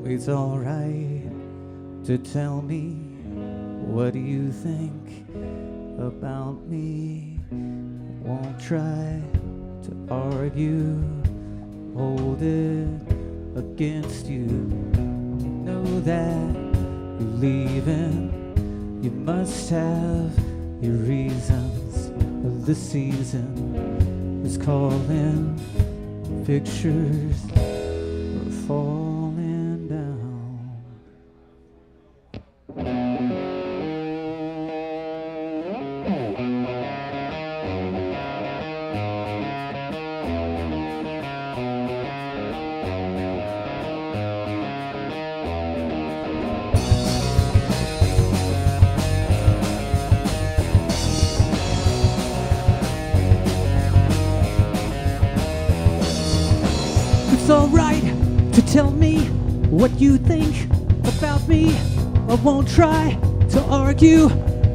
It's alright to tell me what you think about me. Won't try to argue, hold it against you. You know that you're leaving, you must have your reasons. The season is calling, pictures are falling down. It's alright to tell me what you think about me. I won't try to argue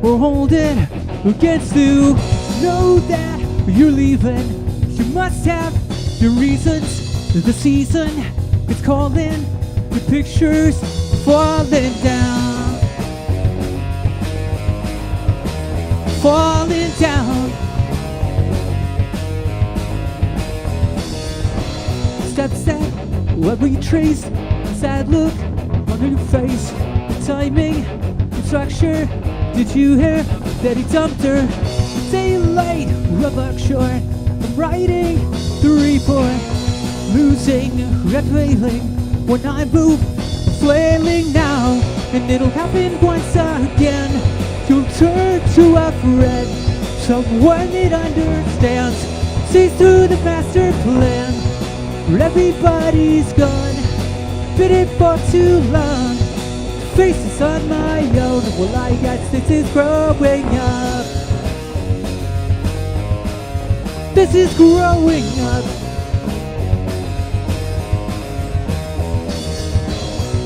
or hold it against you. Know that you're leaving, you must have your reasons. The season is calling, the pictures falling down, falling down. Steps that what we traced, sad look on your face, the timing, the structure. Did you hear that he dumped her? Stay late, rubber short. I'm writing the report, losing, failing. When I move, flailing now, and it'll happen once again. You'll turn to a friend, someone that understands, sees through the master plan. Everybody's gone, been it for too long. Faces on my own, well I guess this is growing up. This is growing up.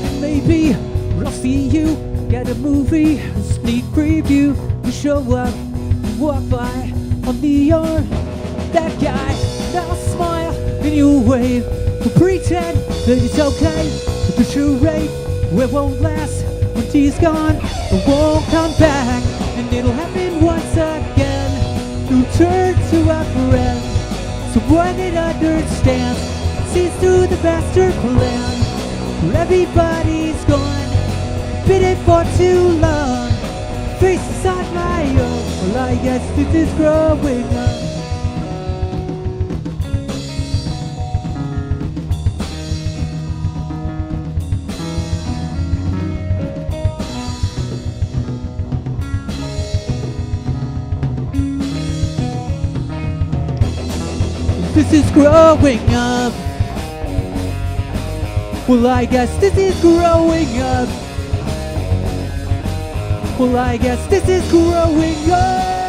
And maybe I'll see you at a movie, a sneak preview. You show up, you walk by on the arm, that guy, now smile. And you wave, we'll pretend that it's okay. But the charade, it won't last. When he's gone, it won't come back. And it'll happen once again. You'll turn to a friend, someone that understands, sees through the master plan. Everybody's gone, been it for too long. Faces on my own, well I guess this is growing up. This is growing up. Well, I guess this is growing up. Well, I guess this is growing up.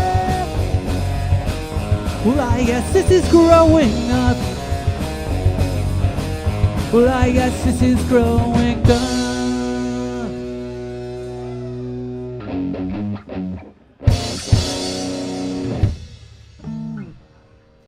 Well, I guess this is growing up. Well, I guess this is growing up.